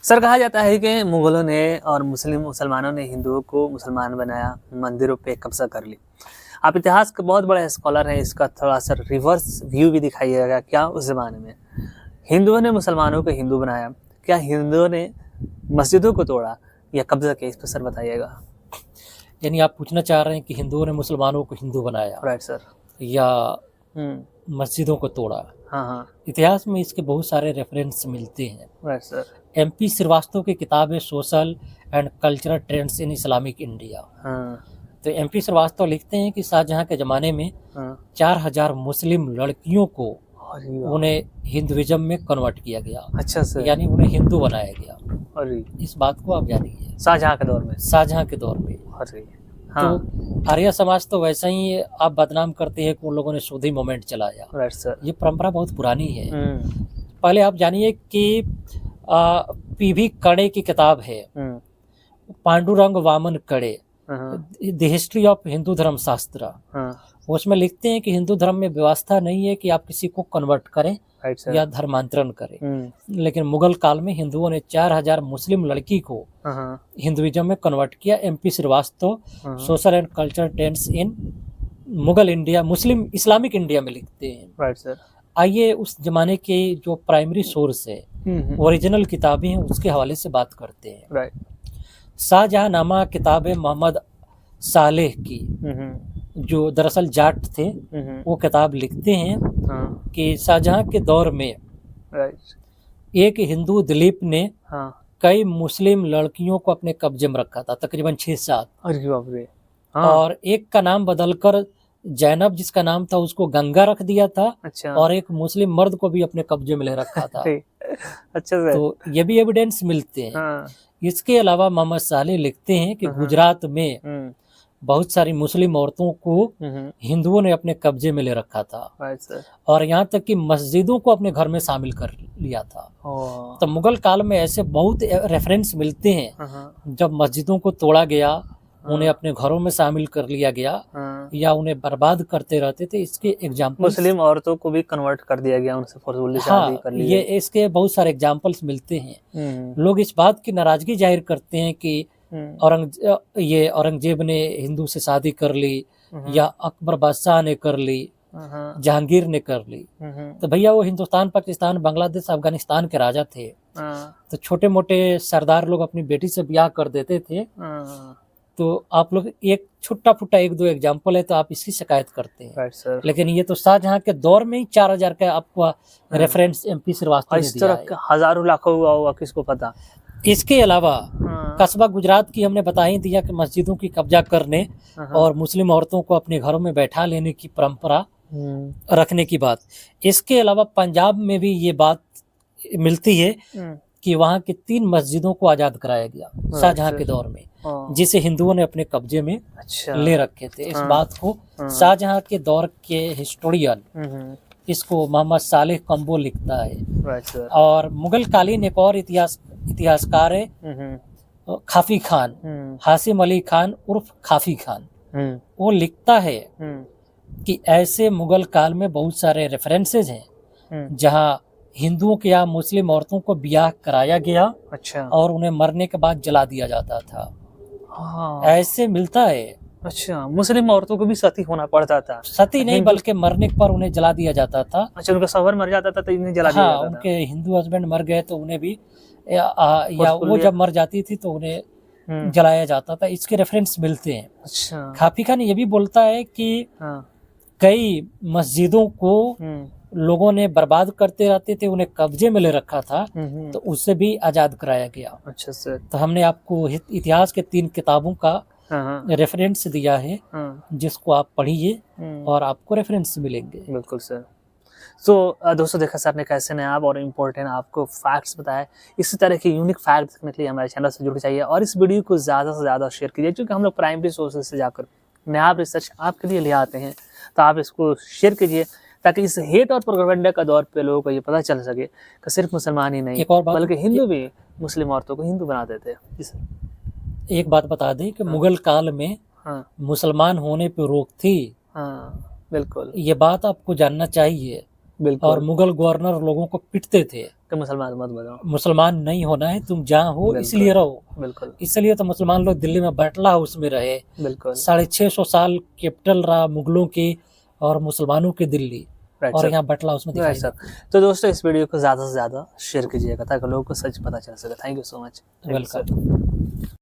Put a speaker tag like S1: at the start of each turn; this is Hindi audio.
S1: सर कहा जाता है कि मुगलों ने और मुसलमानों ने हिंदुओं को मुसलमान बनाया, मंदिरों पे कब्जा कर ली। आप इतिहास के बहुत बड़े स्कॉलर हैं, इसका थोड़ा सा रिवर्स व्यू भी दिखाइएगा। क्या उस ज़माने में हिंदुओं ने मुसलमानों को हिंदू बनाया? क्या हिंदुओं ने मस्जिदों को तोड़ा या कब्जा किया? इस पर सर बताइएगा।
S2: यानी आप पूछना चाह रहे हैं कि हिंदुओं ने मुसलमानों को हिंदू बनाया
S1: राइट सर।
S2: या मस्जिदों को तोड़ा?
S1: हाँ हाँ,
S2: इतिहास में इसके बहुत सारे रेफरेंस मिलते हैं।
S1: Right sir.
S2: MP श्रीवास्तव की किताब है social and cultural trends in Islamic India.
S1: हाँ
S2: तो MP श्रीवास्तव लिखते हैं कि शाहजहां के ज़माने में
S1: हाँ,
S2: 4000 मुस्लिम लड़कियों को
S1: अरे वाह।
S2: उन्हें हिंदुइज्म में कन्वर्ट किया गया,
S1: अच्छा सर।
S2: यानी उन्हें हिंदू बनाया गया।
S1: अरे,
S2: इस बात को आप जानिए।
S1: शाहजहां के दौर में?
S2: शाहजहां के दौर में।
S1: अरे हाँ,
S2: तो आर्य समाज तो वैसा ही आप बदनाम करते हैं कि उन लोगों ने शोधी मूवमेंट चलाया।
S1: Right sir.
S2: ये परंपरा बहुत पुरानी है। पहले आप जानिए कि PV कड़े की किताब है, पांडुरंग वामन कड़े, द हिस्ट्री ऑफ हिंदू धर्म शास्त्र। उसमें लिखते हैं कि हिंदू धर्म में व्यवस्था नहीं है कि आप किसी को कन्वर्ट करें या धर्मांतरण करें। लेकिन मुगल काल में हिंदुओं ने 4000 मुस्लिम लड़की को हिंदुइज्म में कन्वर्ट किया। MP Srivastava social and culture trends in Mughal India, Muslim Islamic India में लिखते हैं।
S1: Right sir.
S2: आइए उस जमाने के जो प्राइमरी सोर्स है, ओरिजिनल किताबें हैं, उसके हवाले से बात करते हैं।
S1: राइट।
S2: शाहजहांनामा किताब है मोहम्मद सालेह की, जो दरअसल जाट थे। वो किताब लिखते हैं कि शाहजहां के दौर में एक हिंदू दिलीप ने कई मुस्लिम लड़कियों को अपने कब्जे में रखा था, तकरीबन 6-7।
S1: अरे बाप रे।
S2: और एक का नाम बदलकर जैनब जिसका नाम था उसको गंगा रख दिया था।
S1: अच्छा।
S2: और एक मुस्लिम मर्द को भी अपने कब्जे में ले रखा था।
S1: अच्छा सर।
S2: तो ये भी एविडेंस मिलते हैं। इसके अलावा मोहम्मद सालेह लिखते हैं कि गुजरात में बहुत सारी मुस्लिम औरतों को हिंदुओं ने अपने कब्जे में ले रखा था और यहाँ तक कि मस्जिदों को अपने घर में शामिल कर लिया था। तो मुगल काल में ऐसे बहुत रेफरेंस मिलते हैं जब मस्जिदों को तोड़ा गया, उन्हें अपने घरों में शामिल कर लिया गया या उन्हें बर्बाद करते रहते थे। इसके एग्जाम्पल,
S1: मुस्लिम औरतों को भी कन्वर्ट कर दिया गया, उनसे फोर्सफुली शादी कर ली।
S2: ये इसके बहुत सारे एग्जाम्पल्स मिलते हैं। लोग इस बात की नाराजगी जाहिर करते हैं कि औरंगजेब ने हिंदू से शादी कर ली या अकबर बादशाह ने कर ली, जहांगीर ने कर ली। तो भैया वो हिंदुस्तान, पाकिस्तान, बांग्लादेश, अफगानिस्तान के राजा थे। तो छोटे मोटे सरदार लोग अपनी बेटी से ब्याह कर देते थे। तो आप लोग एक छोटा फुटा 1-2 एग्जाम्पल है तो आप इसकी शिकायत करते हैं।
S1: Right sir.
S2: लेकिन ये तो शाहजहां के दौर में ही 4000 का आपको रेफरेंस MP श्रीवास्तव ने दिया है।
S1: हजारों लाखों हुआ होगा, किसको पता।
S2: इसके अलावा कस्बा गुजरात की हमने बता ही दिया कि मस्जिदों की कब्जा करने और मुस्लिम औरतों को अपने घरों में बैठा लेने की परंपरा रखने की बात। इसके अलावा पंजाब में भी ये बात मिलती है कि वहाँ की 3 मस्जिदों को आजाद कराया गया शाहजहां के दौर में, जिसे हिंदुओं ने अपने कब्जे में ले रखे थे। इस बात को शाहजहां के दौर के हिस्टोरियन, इसको मोहम्मद सालेह कंबो लिखता है। और मुगल कालीन एक और इतिहासकार है खाफी खान, हासिम अली खान उर्फ खाफी खान। वो लिखता है कि ऐसे मुगल काल में बहुत सारे रेफरेंसेज हैं जहां हिंदुओं के या मुस्लिम औरतों को ब्याह कराया गया। अच्छा। और उन्हें मरने के बाद जला दिया जाता था। ऐसे मिलता है।
S1: अच्छा, मुस्लिम औरतों को भी सती होना पड़ता था?
S2: सती नहीं, बल्कि मरने पर उन्हें जला दिया जाता था।
S1: अच्छा, उनका शौहर मर जाता था तो इन्हें जला दिया जाता था।
S2: उनके हिंदू हस्बैंड मर गए तो उन्हें भी या वो जब मर जाती थी तो उन्हें जलाया जाता था। इसके रेफरेंस मिलते हैं। अच्छा। खाफी खान ये भी बोलता है कि कई मस्जिदों को लोगों ने बर्बाद करते रहते थे, उन्हें कब्जे में ले रखा था, तो उससे भी आजाद कराया गया। अच्छा सर। तो हमने आपको इतिहास के 3 किताबों का रेफरेंस दिया है, जिसको आप पढ़िए और आपको रेफरेंस मिलेंगे। बिल्कुल सर।
S1: तो दोस्तों, देखा सर ने कैसे नया और इम्पोर्टेंट आपको फैक्ट्स बताया। इसी तरह के यूनिक फैक्ट देखने के लिए हमारे चैनल से जुड़ जाइए और इस वीडियो को ज़्यादा से ज़्यादा शेयर कीजिए, क्योंकि हम लोग प्राइमरी सोर्सेज से जाकर नया रिसर्च आपके लिए ले आते हैं। तो आप इसको शेयर कीजिए ताकि इस हेट और प्रोपेगेंडा का दौर पे लोगों को ये पता चल सके कि सिर्फ मुसलमान ही नहीं बल्कि हिंदू भी मुस्लिम औरतों को हिंदू बना देते हैं।
S2: एक बात बता दें कि मुगल काल में मुसलमान होने पर रोक थी।
S1: बिल्कुल,
S2: ये बात आपको जानना चाहिए। और मुगल गवर्नर लोगों को पीटते थे।
S1: कि मुसलमान मत बनो।
S2: मुसलमान नहीं होना है, तुम जहाँ हो
S1: बिल्कुल।
S2: इसलिए रहो।
S1: बिल्कुल
S2: इसलिए तो मुसलमान लोग दिल्ली में बटला हाउस में रहे।
S1: बिल्कुल
S2: 650 साल कैपिटल रहा मुगलों की और मुसलमानों की दिल्ली,
S1: राइट
S2: और
S1: सर।
S2: यहाँ बटला हाउस में दिखाई
S1: राइट सर। तो दोस्तों इस वीडियो को ज़्यादा से ज़्यादा शेयर कीजिएगा ताकि लोगों को सच पता चल सके। Thank you so much.
S2: Welcome.